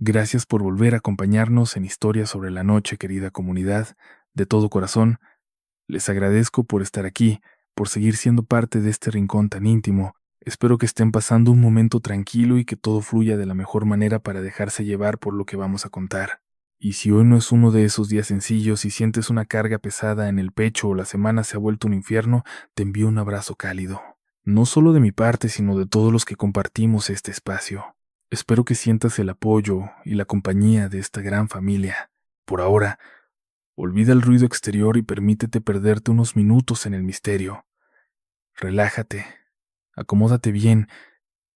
Gracias por volver a acompañarnos en Historias sobre la Noche, querida comunidad. De todo corazón, les agradezco por estar aquí, por seguir siendo parte de este rincón tan íntimo. Espero que estén pasando un momento tranquilo y que todo fluya de la mejor manera para dejarse llevar por lo que vamos a contar. Y si hoy no es uno de esos días sencillos y sientes una carga pesada en el pecho o la semana se ha vuelto un infierno, te envío un abrazo cálido. No solo de mi parte, sino de todos los que compartimos este espacio. Espero que sientas el apoyo y la compañía de esta gran familia. Por ahora, olvida el ruido exterior y permítete perderte unos minutos en el misterio. Relájate, acomódate bien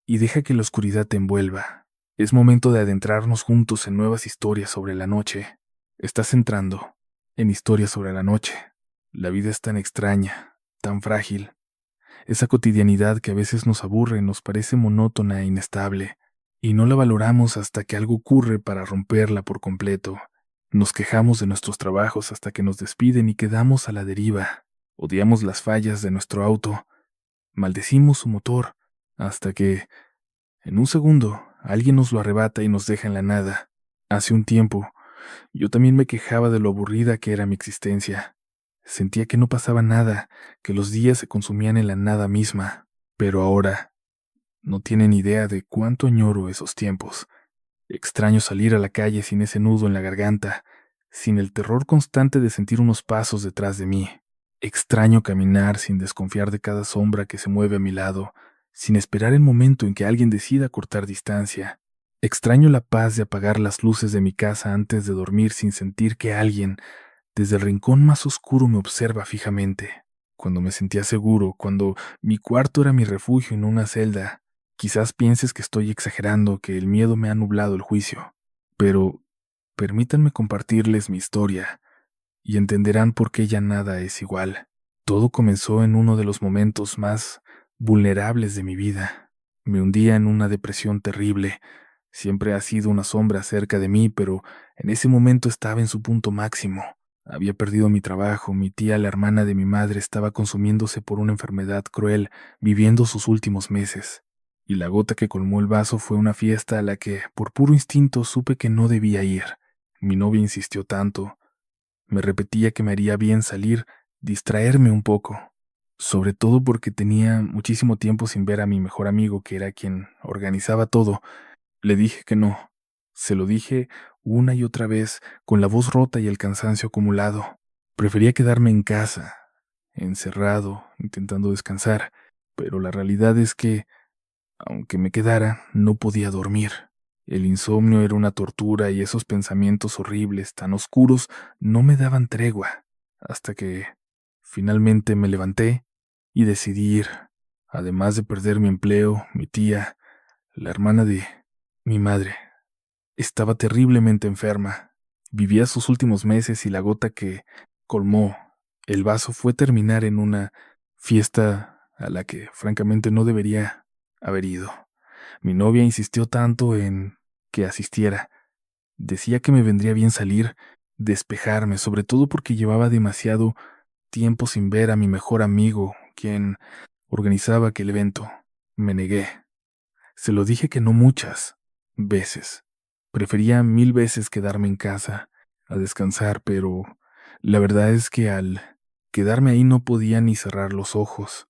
y deja que la oscuridad te envuelva. Es momento de adentrarnos juntos en nuevas historias sobre la noche. Estás entrando en Historias sobre la Noche. La vida es tan extraña, tan frágil. Esa cotidianidad que a veces nos aburre, nos parece monótona e inestable, y no la valoramos hasta que algo ocurre para romperla por completo. Nos quejamos de nuestros trabajos hasta que nos despiden y quedamos a la deriva. Odiamos las fallas de nuestro auto, maldecimos su motor, hasta que, en un segundo, alguien nos lo arrebata y nos deja en la nada. Hace un tiempo, yo también me quejaba de lo aburrida que era mi existencia. Sentía que no pasaba nada, que los días se consumían en la nada misma. Pero ahora, no tienen idea de cuánto añoro esos tiempos. Extraño salir a la calle sin ese nudo en la garganta, sin el terror constante de sentir unos pasos detrás de mí. Extraño caminar sin desconfiar de cada sombra que se mueve a mi lado, sin esperar el momento en que alguien decida cortar distancia. Extraño la paz de apagar las luces de mi casa antes de dormir sin sentir que alguien, desde el rincón más oscuro, me observa fijamente. Cuando me sentía seguro, cuando mi cuarto era mi refugio en una celda, quizás pienses que estoy exagerando, que el miedo me ha nublado el juicio. Pero permítanme compartirles mi historia y entenderán por qué ya nada es igual. Todo comenzó en uno de los momentos más vulnerables de mi vida. Me hundía en una depresión terrible. Siempre ha sido una sombra cerca de mí, pero en ese momento estaba en su punto máximo. Había perdido mi trabajo, mi tía, la hermana de mi madre, estaba consumiéndose por una enfermedad cruel, viviendo sus últimos meses. Y la gota que colmó el vaso fue una fiesta a la que, por puro instinto, supe que no debía ir. Mi novia insistió tanto. Me repetía que me haría bien salir, distraerme un poco, sobre todo porque tenía muchísimo tiempo sin ver a mi mejor amigo, que era quien organizaba todo. Le dije que no. Se lo dije una y otra vez, con la voz rota y el cansancio acumulado. Prefería quedarme en casa, encerrado, intentando descansar, pero la realidad es que, aunque me quedara, no podía dormir. El insomnio era una tortura y esos pensamientos horribles, tan oscuros, no me daban tregua, hasta que finalmente me levanté y decidí ir. Además de perder mi empleo, mi tía, la hermana de mi madre, estaba terriblemente enferma. Vivía sus últimos meses y la gota que colmó el vaso fue terminar en una fiesta a la que francamente no debería haber ido. Mi novia insistió tanto en que asistiera. Decía que me vendría bien salir, despejarme, sobre todo porque llevaba demasiado tiempo sin ver a mi mejor amigo, quien organizaba aquel evento. Me negué. Se lo dije que no muchas veces. Prefería 1000 veces quedarme en casa, a descansar, pero la verdad es que al quedarme ahí no podía ni cerrar los ojos.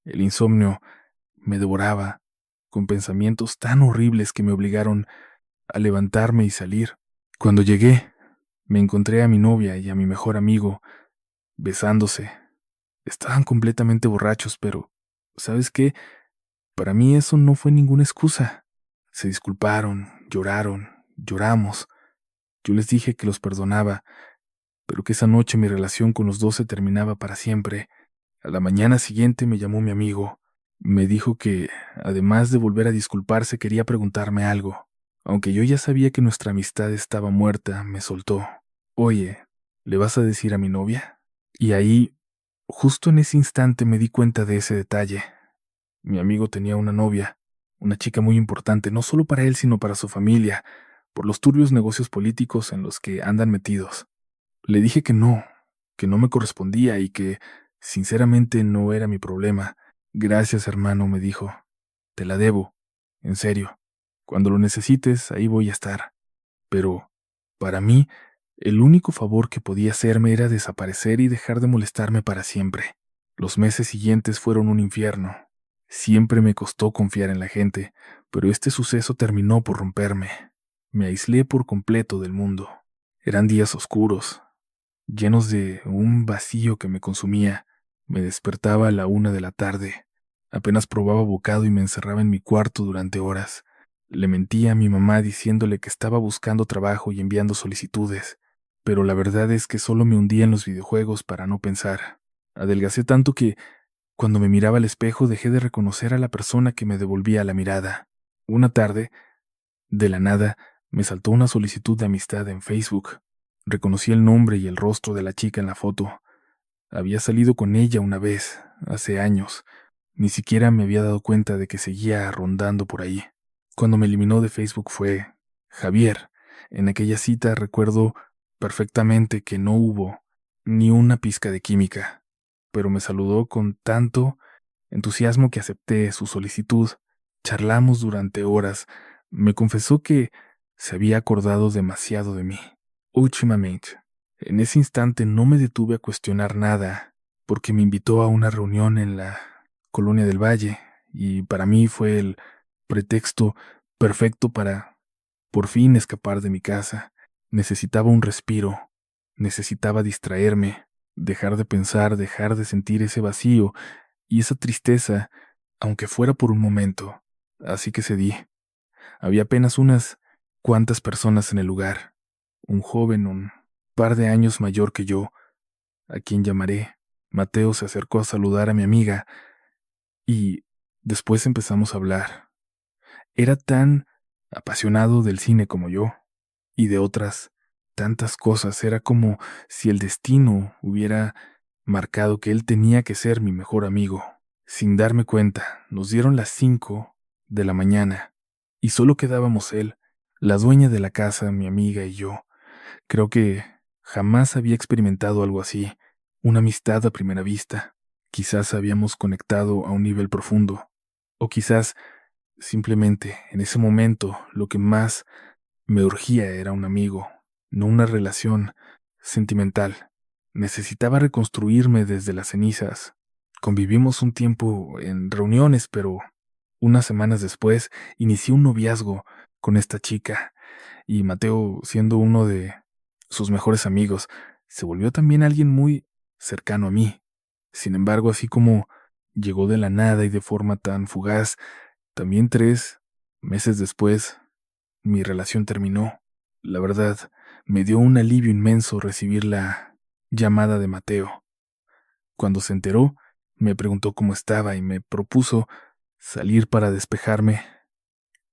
El insomnio me devoraba, con pensamientos tan horribles que me obligaron a levantarme y salir. Cuando llegué, me encontré a mi novia y a mi mejor amigo besándose. Estaban completamente borrachos, pero ¿sabes qué? Para mí eso no fue ninguna excusa. Se disculparon, lloraron, lloramos. Yo les dije que los perdonaba, pero que esa noche mi relación con los dos se terminaba para siempre. A la mañana siguiente me llamó mi amigo. Me dijo que, además de volver a disculparse, quería preguntarme algo. Aunque yo ya sabía que nuestra amistad estaba muerta, me soltó. Oye, ¿le vas a decir a mi novia? Y ahí, justo en ese instante, me di cuenta de ese detalle. Mi amigo tenía una novia, una chica muy importante, no solo para él, sino para su familia, por los turbios negocios políticos en los que andan metidos. Le dije que no me correspondía y que, sinceramente, no era mi problema. Gracias, hermano, me dijo. Te la debo. En serio. Cuando lo necesites, ahí voy a estar. pero, para mí, el único favor que podía hacerme era desaparecer y dejar de molestarme para siempre. Los meses siguientes fueron un infierno. Siempre me costó confiar en la gente, pero este suceso terminó por romperme. Me aislé por completo del mundo. Eran días oscuros, llenos de un vacío que me consumía. Me despertaba a la 1 de la tarde. Apenas probaba bocado y me encerraba en mi cuarto durante horas. Le mentía a mi mamá diciéndole que estaba buscando trabajo y enviando solicitudes, pero la verdad es que solo me hundía en los videojuegos para no pensar. Adelgacé tanto que, cuando me miraba al espejo, dejé de reconocer a la persona que me devolvía la mirada. Una tarde, de la nada, me saltó una solicitud de amistad en Facebook. Reconocí el nombre y el rostro de la chica en la foto. Había salido con ella una vez, hace años. Ni siquiera me había dado cuenta de que seguía rondando por ahí. Cuando me eliminó de Facebook fue Javier. En aquella cita recuerdo perfectamente que no hubo ni una pizca de química, pero me saludó con tanto entusiasmo que acepté su solicitud. Charlamos durante horas. Me confesó que se había acordado demasiado de mí. Últimamente, en ese instante no me detuve a cuestionar nada, porque me invitó a una reunión en la Colonia del Valle, y para mí fue el pretexto perfecto para por fin escapar de mi casa. Necesitaba un respiro, necesitaba distraerme, dejar de pensar, dejar de sentir ese vacío y esa tristeza, aunque fuera por un momento. Así que cedí. Había apenas unas cuantas personas en el lugar. Un joven, un par de años mayor que yo, a quien llamaré Mateo, se acercó a saludar a mi amiga y después empezamos a hablar. Era tan apasionado del cine como yo, y de otras tantas cosas. Era como si el destino hubiera marcado que él tenía que ser mi mejor amigo. Sin darme cuenta, nos dieron las 5 de la mañana, y solo quedábamos él, la dueña de la casa, mi amiga y yo. Creo que jamás había experimentado algo así, una amistad a primera vista. Quizás habíamos conectado a un nivel profundo, o quizás simplemente en ese momento lo que más me urgía era un amigo, no una relación sentimental. Necesitaba reconstruirme desde las cenizas. Convivimos un tiempo en reuniones, pero unas semanas después inicié un noviazgo con esta chica, y Mateo, siendo uno de sus mejores amigos, se volvió también alguien muy cercano a mí. Sin embargo, así como llegó de la nada y de forma tan fugaz, también 3 meses después mi relación terminó. La verdad, me dio un alivio inmenso recibir la llamada de Mateo. Cuando se enteró, me preguntó cómo estaba y me propuso salir para despejarme.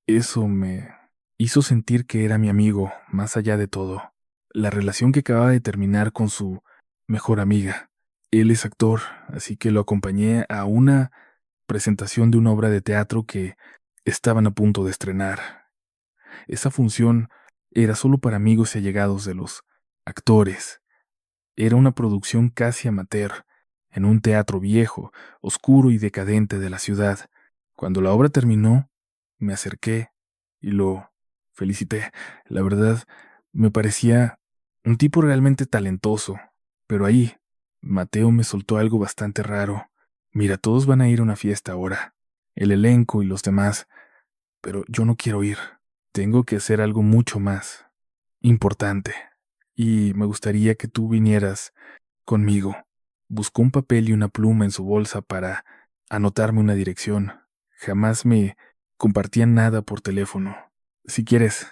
Eso me hizo sentir que era mi amigo, más allá de todo. La relación que acababa de terminar con su mejor amiga. Él es actor, así que lo acompañé a una presentación de una obra de teatro que estaban a punto de estrenar. Esa función era solo para amigos y allegados de los actores. Era una producción casi amateur, en un teatro viejo, oscuro y decadente de la ciudad. Cuando la obra terminó, me acerqué y lo felicité. La verdad, me parecía un tipo realmente talentoso. Pero ahí, Mateo me soltó algo bastante raro. Mira, todos van a ir a una fiesta ahora, el elenco y los demás, pero yo no quiero ir. Tengo que hacer algo mucho más importante, y me gustaría que tú vinieras conmigo. Buscó un papel y una pluma en su bolsa para anotarme una dirección. Jamás me compartía nada por teléfono. Si quieres,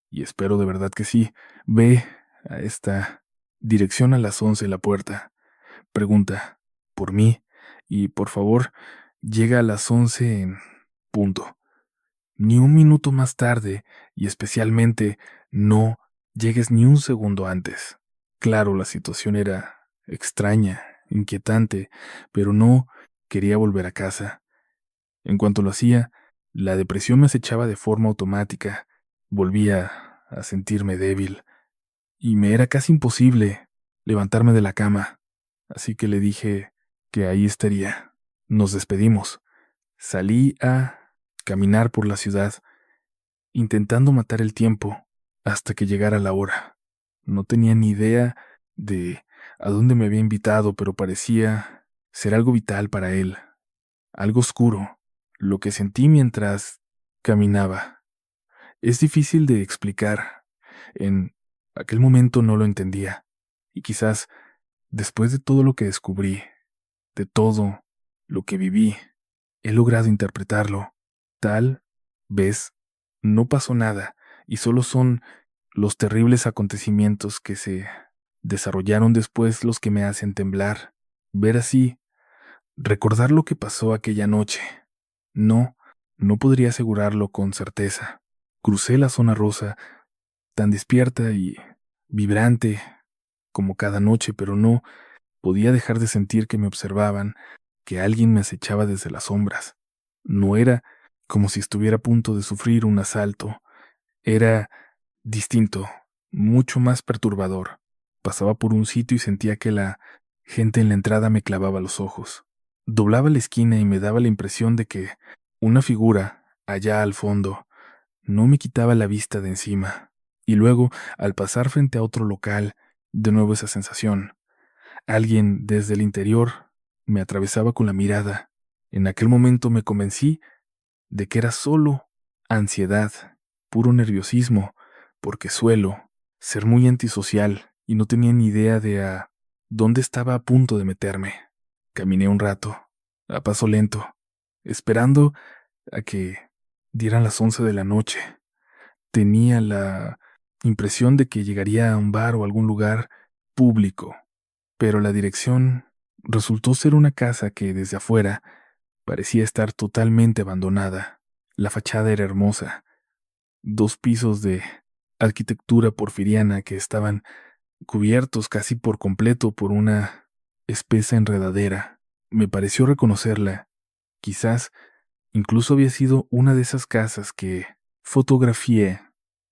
y espero de verdad que sí, ve a esta dirección a las 11 en la puerta. Pregunta por mí y, por favor, llega a las 11 en punto. Ni un minuto más tarde, y especialmente no llegues ni un segundo antes. Claro, la situación era extraña, inquietante, pero no quería volver a casa. En cuanto lo hacía, la depresión me acechaba de forma automática. Volvía a sentirme débil, y me era casi imposible levantarme de la cama. Así que le dije que ahí estaría. Nos despedimos. Salí a caminar por la ciudad, intentando matar el tiempo. hasta que llegara la hora. No tenía ni idea de a dónde me había invitado, pero parecía ser algo vital para él, algo oscuro, lo que sentí mientras caminaba. Es difícil de explicar. En aquel momento no lo entendía, y quizás después de todo lo que descubrí, de todo lo que viví, he logrado interpretarlo. Tal vez no pasó nada, y solo son los terribles acontecimientos que se desarrollaron después los que me hacen temblar. Ver así, recordar lo que pasó aquella noche. No, no podría asegurarlo con certeza. Crucé la zona rosa, tan despierta y vibrante como cada noche, pero no podía dejar de sentir que me observaban, que alguien me acechaba desde las sombras. No era como si estuviera a punto de sufrir un asalto. Era distinto, mucho más perturbador. Pasaba por un sitio y sentía que la gente en la entrada me clavaba los ojos. Doblaba la esquina y me daba la impresión de que una figura, allá al fondo, no me quitaba la vista de encima. Y luego, al pasar frente a otro local, de nuevo esa sensación. Alguien desde el interior me atravesaba con la mirada. En aquel momento me convencí de que era solo ansiedad, puro nerviosismo, porque suelo ser muy antisocial y no tenía ni idea de a dónde estaba a punto de meterme. Caminé un rato, a paso lento, esperando a que dieran las 11 de la noche. Tenía la impresión de que llegaría a un bar o algún lugar público, pero la dirección resultó ser una casa que desde afuera parecía estar totalmente abandonada. La fachada era hermosa, 2 pisos de arquitectura porfiriana que estaban cubiertos casi por completo por una espesa enredadera. Me pareció reconocerla. Quizás incluso había sido una de esas casas que fotografié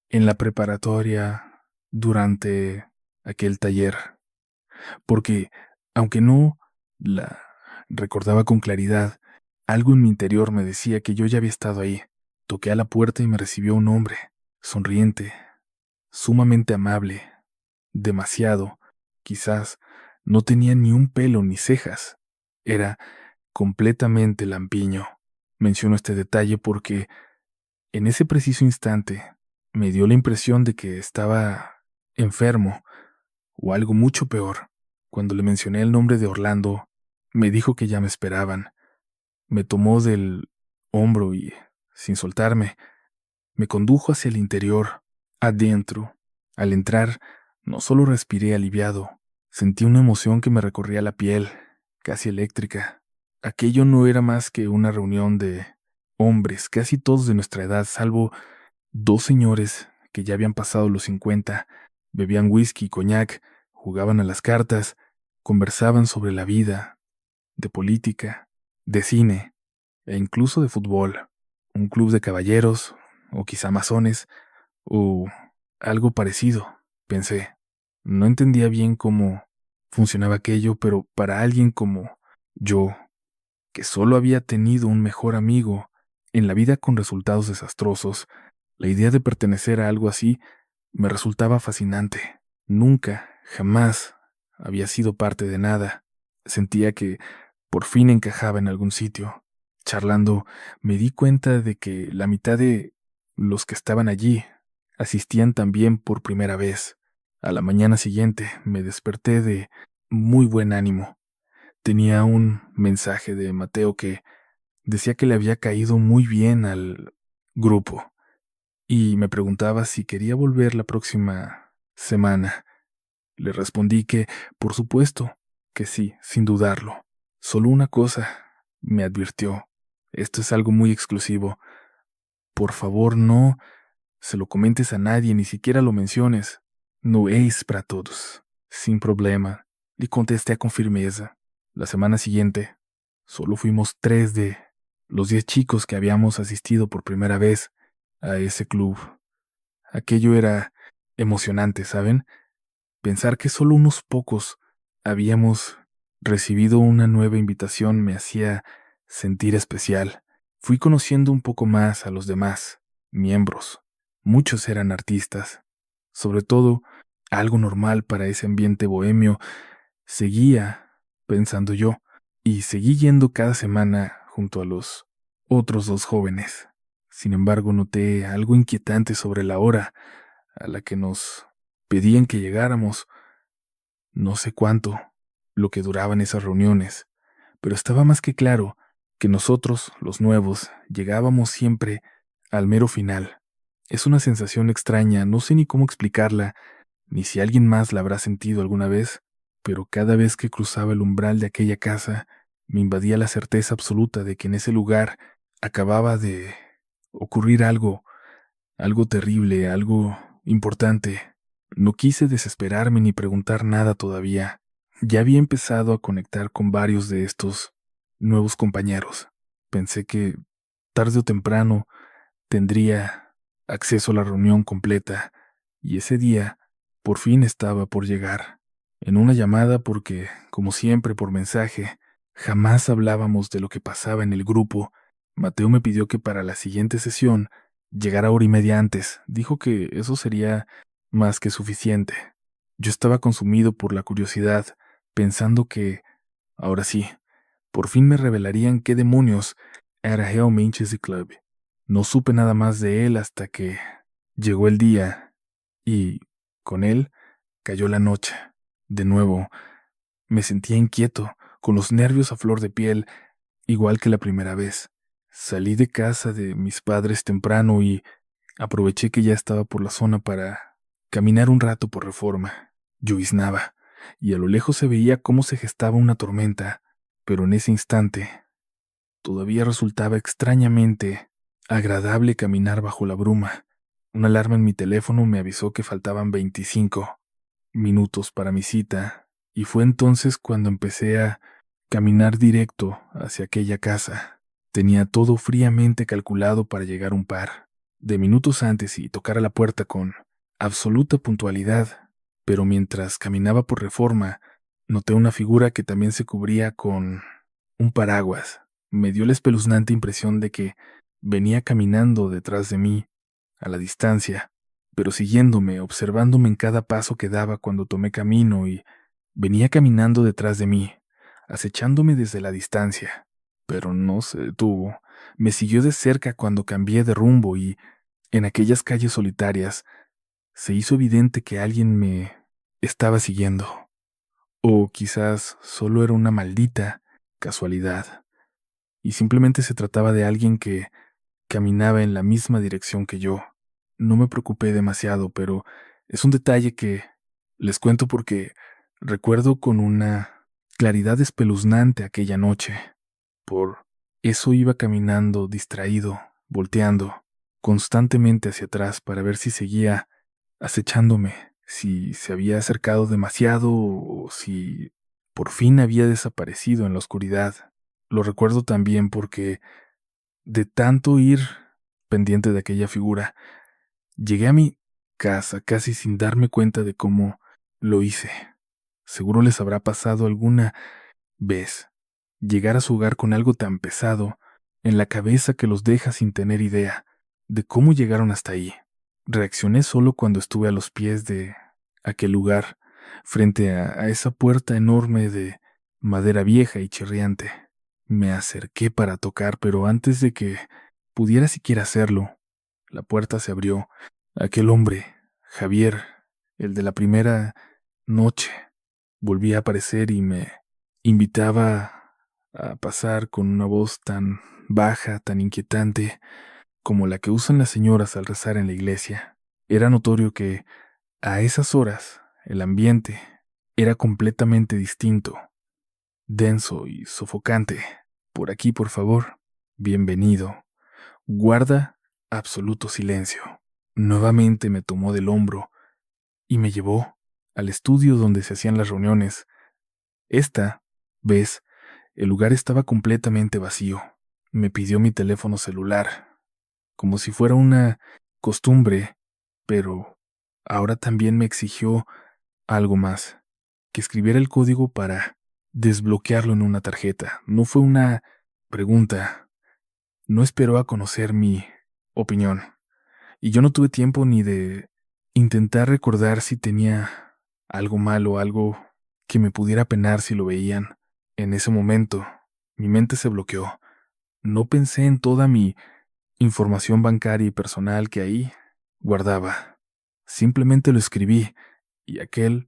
en la preparatoria durante aquel taller, porque, aunque no la recordaba con claridad, algo en mi interior me decía que yo ya había estado ahí. Toqué a la puerta y me recibió un hombre, sonriente, sumamente amable, demasiado. Quizás no tenía ni un pelo ni cejas. Era completamente lampiño. Menciono este detalle porque en ese preciso instante me dio la impresión de que estaba enfermo o algo mucho peor. Cuando le mencioné el nombre de Orlando, me dijo que ya me esperaban. Me tomó del hombro y, sin soltarme, me condujo hacia el interior, adentro. Al entrar, no solo respiré aliviado, sentí una emoción que me recorría la piel, casi eléctrica. Aquello no era más que una reunión de hombres, casi todos de nuestra edad, salvo 2 señores que ya habían pasado los 50, bebían whisky y coñac, jugaban a las cartas, conversaban sobre la vida, de política, de cine e incluso de fútbol, un club de caballeros, o quizá masones, o algo parecido, pensé. No entendía bien cómo funcionaba aquello, pero para alguien como yo, que solo había tenido un mejor amigo en la vida con resultados desastrosos, la idea de pertenecer a algo así me resultaba fascinante. Nunca, jamás había sido parte de nada. Sentía que por fin encajaba en algún sitio. Charlando, me di cuenta de que la mitad de los que estaban allí asistían también por primera vez. A la mañana siguiente me desperté de muy buen ánimo. Tenía un mensaje de Mateo que decía que le había caído muy bien al grupo y me preguntaba si quería volver la próxima semana. Le respondí que, por supuesto, que sí, sin dudarlo. Solo una cosa, me advirtió. Esto es algo muy exclusivo. Por favor, no se lo comentes a nadie, ni siquiera lo menciones. No es para todos. Sin problema, le contesté con firmeza. La semana siguiente, solo fuimos 3 de los 10 chicos que habíamos asistido por primera vez a ese club. Aquello era emocionante, ¿saben? Pensar que solo unos pocos habíamos recibido una nueva invitación me hacía sentir especial. Fui conociendo un poco más a los demás miembros. Muchos eran artistas, sobre todo algo normal para ese ambiente bohemio, seguía pensando yo, y seguí yendo cada semana junto a los otros dos jóvenes. Sin embargo, noté algo inquietante sobre la hora a la que nos pedían que llegáramos. No sé cuánto, lo que duraban esas reuniones, pero estaba más que claro que nosotros, los nuevos, llegábamos siempre al mero final. Es una sensación extraña, no sé ni cómo explicarla, ni si alguien más la habrá sentido alguna vez, pero cada vez que cruzaba el umbral de aquella casa, me invadía la certeza absoluta de que en ese lugar acababa de ocurrir algo, algo terrible, algo importante. No quise desesperarme ni preguntar nada todavía. Ya había empezado a conectar con varios de estos nuevos compañeros. Pensé que tarde o temprano tendría acceso a la reunión completa, y ese día por fin estaba por llegar. En una llamada porque, como siempre por mensaje, jamás hablábamos de lo que pasaba en el grupo. Mateo me pidió que para la siguiente sesión llegara hora y media antes. Dijo que eso sería más que suficiente. Yo estaba consumido por la curiosidad, pensando que, ahora sí, por fin me revelarían qué demonios era Hell Manchester Club. No supe nada más de él hasta que llegó el día y, con él, cayó la noche. De nuevo, me sentía inquieto, con los nervios a flor de piel, igual que la primera vez. Salí de casa de mis padres temprano y aproveché que ya estaba por la zona para caminar un rato por Reforma. Lloviznaba, y a lo lejos se veía cómo se gestaba una tormenta, pero en ese instante todavía resultaba extrañamente agradable caminar bajo la bruma. Una alarma en mi teléfono me avisó que faltaban 25 minutos para mi cita, y fue entonces cuando empecé a caminar directo hacia aquella casa. Tenía todo fríamente calculado para llegar un par de minutos antes y tocar a la puerta con absoluta puntualidad, pero mientras caminaba por Reforma, noté una figura que también se cubría con un paraguas. Me dio la espeluznante impresión de que venía caminando detrás de mí, a la distancia, pero siguiéndome, observándome en cada paso que daba cuando tomé camino, y venía caminando detrás de mí, acechándome desde la distancia. Pero no se detuvo. Me siguió de cerca cuando cambié de rumbo, y en aquellas calles solitarias se hizo evidente que alguien me estaba siguiendo. O quizás solo era una maldita casualidad, y simplemente se trataba de alguien que caminaba en la misma dirección que yo. No me preocupé demasiado, pero es un detalle que les cuento porque recuerdo con una claridad espeluznante aquella noche. Por eso iba caminando distraído, volteando constantemente hacia atrás para ver si seguía acechándome, si se había acercado demasiado o si por fin había desaparecido en la oscuridad. Lo recuerdo también porque de tanto ir pendiente de aquella figura, llegué a mi casa casi sin darme cuenta de cómo lo hice. Seguro les habrá pasado alguna vez llegar a su hogar con algo tan pesado en la cabeza que los deja sin tener idea de cómo llegaron hasta ahí. Reaccioné solo cuando estuve a los pies de aquel lugar, frente a esa puerta enorme de madera vieja y chirriante. Me acerqué para tocar, pero antes de que pudiera siquiera hacerlo, la puerta se abrió. Aquel hombre, Javier, el de la primera noche, volvía a aparecer y me invitaba a pasar con una voz tan baja, tan inquietante, como la que usan las señoras al rezar en la iglesia. Era notorio que, a esas horas, el ambiente era completamente distinto, denso y sofocante. Por aquí, por favor. Bienvenido. Guarda absoluto silencio. Nuevamente me tomó del hombro y me llevó al estudio donde se hacían las reuniones. Esta vez, el lugar estaba completamente vacío. Me pidió mi teléfono celular, como si fuera una costumbre, pero ahora también me exigió algo más, que escribiera el código para desbloquearlo en una tarjeta. No fue una pregunta, no esperó a conocer mi opinión, y yo no tuve tiempo ni de Intenté recordar si tenía algo malo, algo que me pudiera penar si lo veían. En ese momento, mi mente se bloqueó. No pensé en toda mi información bancaria y personal que ahí guardaba. Simplemente lo escribí y aquel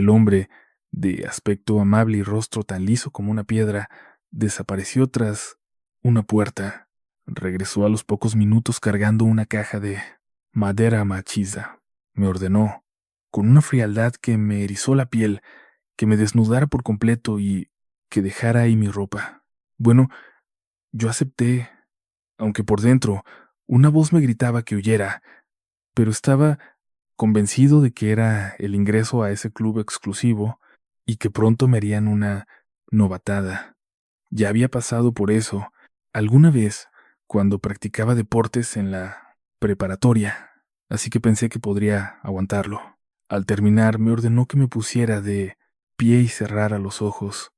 hombre de aspecto amable y rostro tan liso como una piedra desapareció tras una puerta. Regresó a los pocos minutos cargando una caja de madera maciza. Me ordenó, con una frialdad que me erizó la piel, que me desnudara por completo y que dejara ahí mi ropa. Bueno, yo acepté, aunque por dentro una voz me gritaba que huyera, pero estaba convencido de que era el ingreso a ese club exclusivo y que pronto me harían una novatada. Ya había pasado por eso alguna vez cuando practicaba deportes en la preparatoria, así que pensé que podría aguantarlo. Al terminar, me ordenó que me pusiera de pie y cerrara los ojos.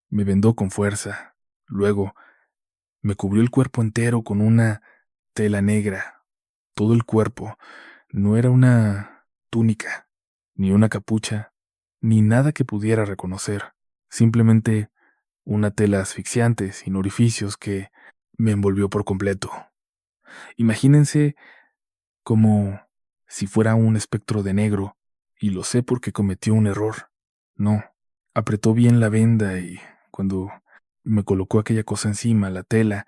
Me vendó con fuerza. Luego, me cubrió el cuerpo entero con una tela negra. Todo el cuerpo. No era una túnica, ni una capucha, ni nada que pudiera reconocer. Simplemente una tela asfixiante, sin orificios, que me envolvió por completo. Imagínense como si fuera un espectro de negro, y lo sé porque cometió un error. No, apretó bien la venda y cuando me colocó aquella cosa encima, la tela,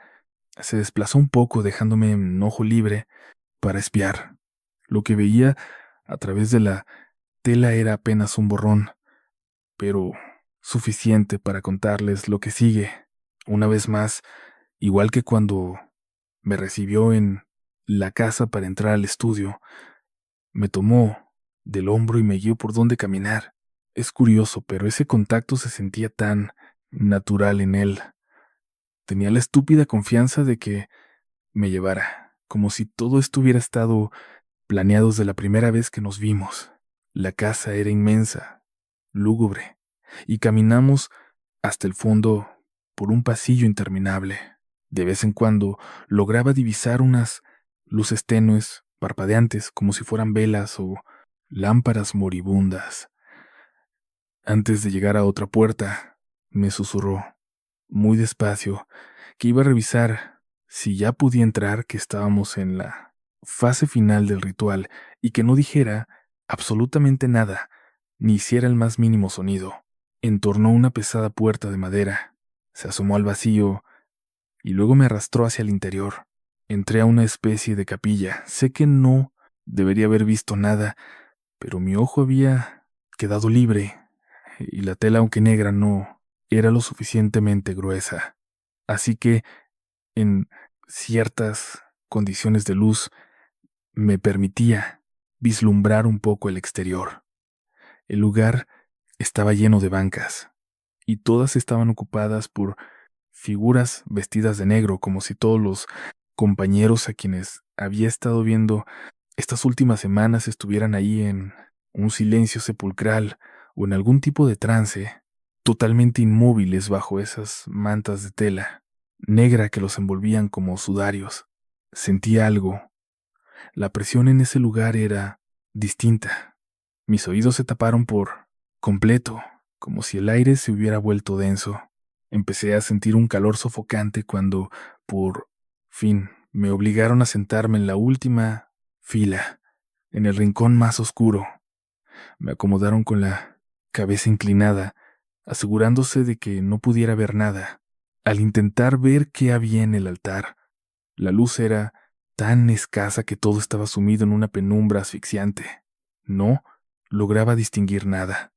se desplazó un poco dejándome en ojo libre para espiar. Lo que veía a través de la tela era apenas un borrón, pero suficiente para contarles lo que sigue. Una vez más, igual que cuando me recibió en la casa para entrar al estudio, me tomó del hombro y me guió por dónde caminar. Es curioso, pero ese contacto se sentía tan natural en él. Tenía la estúpida confianza de que me llevara, como si todo esto hubiera estado planeado desde la primera vez que nos vimos. La casa era inmensa, lúgubre, y caminamos hasta el fondo por un pasillo interminable. De vez en cuando lograba divisar unas luces tenues, parpadeantes, como si fueran velas o lámparas moribundas. Antes de llegar a otra puerta, me susurró, muy despacio, que iba a revisar si ya podía entrar, que estábamos en la fase final del ritual, y que no dijera absolutamente nada, ni hiciera el más mínimo sonido. Entornó una pesada puerta de madera, se asomó al vacío y luego me arrastró hacia el interior. Entré a una especie de capilla. Sé que no debería haber visto nada, pero mi ojo había quedado libre, y la tela, aunque negra, no era lo suficientemente gruesa. Así que, en ciertas condiciones de luz, me permitía vislumbrar un poco el exterior. El lugar estaba lleno de bancas, y todas estaban ocupadas por figuras vestidas de negro, como si todos los compañeros a quienes había estado viendo estas últimas semanas estuvieran ahí en un silencio sepulcral o en algún tipo de trance, totalmente inmóviles bajo esas mantas de tela negra que los envolvían como sudarios. Sentía algo. La presión en ese lugar era distinta. Mis oídos se taparon por completo, como si el aire se hubiera vuelto denso. Empecé a sentir un calor sofocante cuando, por fin, me obligaron a sentarme en la última fila, en el rincón más oscuro. Me acomodaron con la cabeza inclinada, asegurándose de que no pudiera ver nada. Al intentar ver qué había en el altar, la luz era tan escasa que todo estaba sumido en una penumbra asfixiante. No lograba distinguir nada.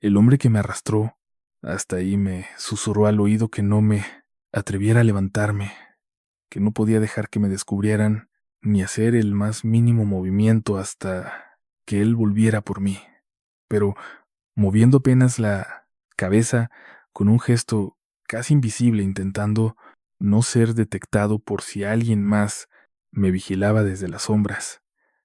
El hombre que me arrastró hasta ahí me susurró al oído que no me atreviera a levantarme, que no podía dejar que me descubrieran ni hacer el más mínimo movimiento hasta que él volviera por mí. Pero, moviendo apenas la cabeza con un gesto casi invisible, intentando no ser detectado por si alguien más me vigilaba desde las sombras,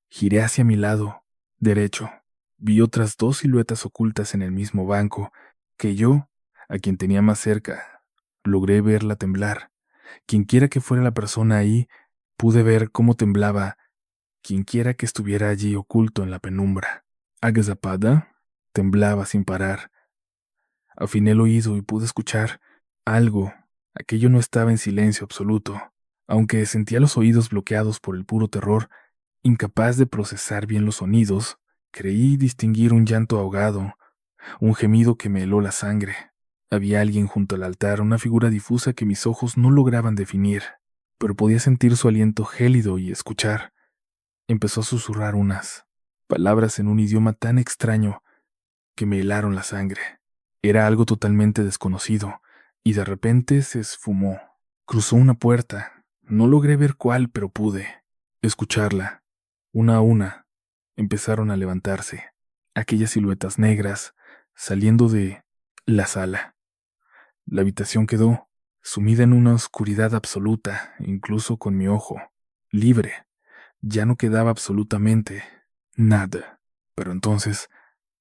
giré hacia mi lado derecho. Vi otras dos siluetas ocultas en el mismo banco, que yo, a quien tenía más cerca, logré verla temblar. Quienquiera que fuera la persona ahí, pude ver cómo temblaba quienquiera que estuviera allí oculto en la penumbra. Agazapada temblaba sin parar. Afiné el oído y pude escuchar algo. Aquello no estaba en silencio absoluto. Aunque sentía los oídos bloqueados por el puro terror, incapaz de procesar bien los sonidos, creí distinguir un llanto ahogado, un gemido que me heló la sangre. Había alguien junto al altar, una figura difusa que mis ojos no lograban definir, pero podía sentir su aliento gélido y escuchar. Empezó a susurrar unas palabras en un idioma tan extraño que me helaron la sangre. Era algo totalmente desconocido, y de repente se esfumó. Cruzó una puerta. No logré ver cuál, pero pude escucharla. Una a una empezaron a levantarse aquellas siluetas negras saliendo de la sala. La habitación quedó sumida en una oscuridad absoluta, incluso con mi ojo libre. Ya no quedaba absolutamente nada. Pero entonces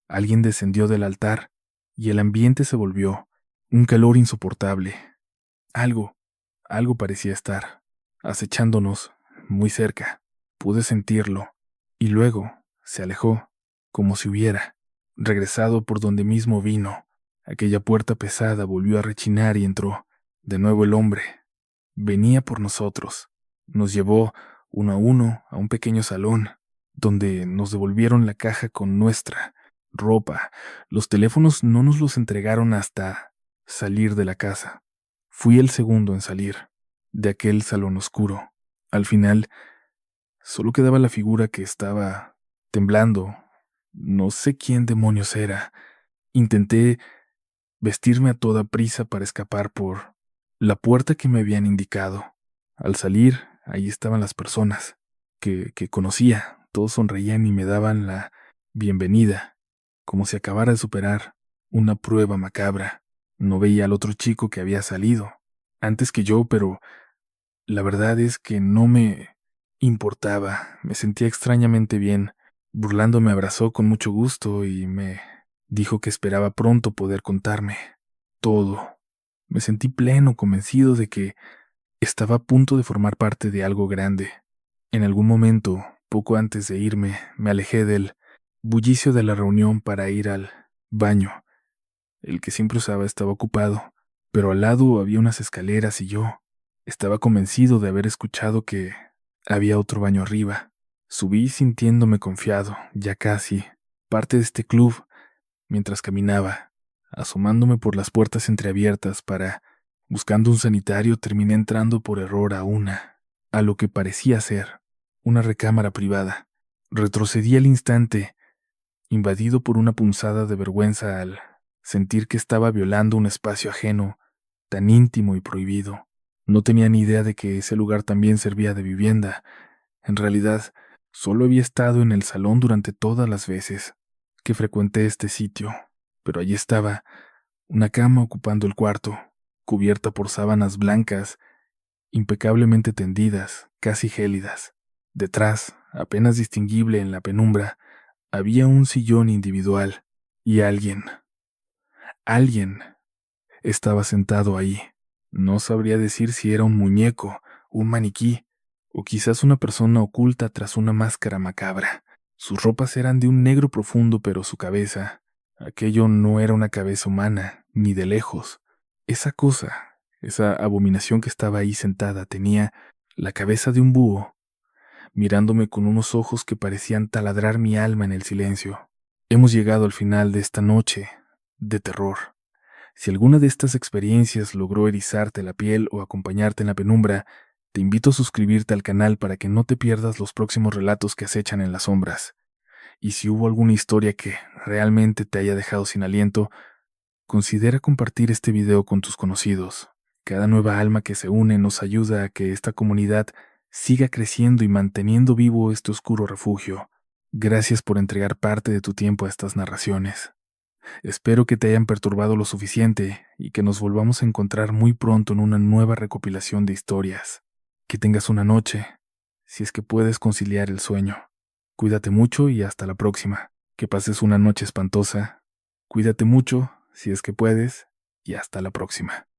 alguien descendió del altar y el ambiente se volvió un calor insoportable. Algo, algo parecía estar acechándonos muy cerca. Pude sentirlo y luego se alejó, como si hubiera regresado por donde mismo vino. Aquella puerta pesada volvió a rechinar y entró de nuevo el hombre. Venía por nosotros. Nos llevó uno a uno a un pequeño salón, donde nos devolvieron la caja con nuestra ropa. Los teléfonos no nos los entregaron hasta salir de la casa. Fui el segundo en salir de aquel salón oscuro. Al final, solo quedaba la figura que estaba temblando. No sé quién demonios era. Intenté vestirme a toda prisa para escapar por la puerta que me habían indicado. Al salir, ahí estaban las personas que conocía. Todos sonreían y me daban la bienvenida, como si acabara de superar una prueba macabra. No veía al otro chico que había salido antes que yo, pero la verdad es que no me importaba. Me sentía extrañamente bien. Burlando me abrazó con mucho gusto y me dijo que esperaba pronto poder contarme todo. Me sentí pleno, convencido de que estaba a punto de formar parte de algo grande. En algún momento, poco antes de irme, me alejé del bullicio de la reunión para ir al baño. El que siempre usaba estaba ocupado, pero al lado había unas escaleras y yo estaba convencido de haber escuchado que había otro baño arriba. Subí sintiéndome confiado, ya casi parte de este club, mientras caminaba, asomándome por las puertas entreabiertas buscando un sanitario, terminé entrando por error a lo que parecía ser una recámara privada. Retrocedí al instante, invadido por una punzada de vergüenza al sentir que estaba violando un espacio ajeno, tan íntimo y prohibido. No tenía ni idea de que ese lugar también servía de vivienda. En realidad, solo había estado en el salón durante todas las veces que frecuenté este sitio, pero allí estaba, una cama ocupando el cuarto, cubierta por sábanas blancas, impecablemente tendidas, casi gélidas. Detrás, apenas distinguible en la penumbra, había un sillón individual y alguien estaba sentado ahí. No sabría decir si era un muñeco, un maniquí, o quizás una persona oculta tras una máscara macabra. Sus ropas eran de un negro profundo, pero su cabeza, aquello no era una cabeza humana, ni de lejos. Esa cosa, esa abominación que estaba ahí sentada, tenía la cabeza de un búho, mirándome con unos ojos que parecían taladrar mi alma en el silencio. Hemos llegado al final de esta noche de terror. Si alguna de estas experiencias logró erizarte la piel o acompañarte en la penumbra, te invito a suscribirte al canal para que no te pierdas los próximos relatos que acechan en las sombras. Y si hubo alguna historia que realmente te haya dejado sin aliento, considera compartir este video con tus conocidos. Cada nueva alma que se une nos ayuda a que esta comunidad siga creciendo y manteniendo vivo este oscuro refugio. Gracias por entregar parte de tu tiempo a estas narraciones. Espero que te hayan perturbado lo suficiente y que nos volvamos a encontrar muy pronto en una nueva recopilación de historias. Que tengas una noche, si es que puedes conciliar el sueño. Cuídate mucho y hasta la próxima. Que pases una noche espantosa. Cuídate mucho, si es que puedes, y hasta la próxima.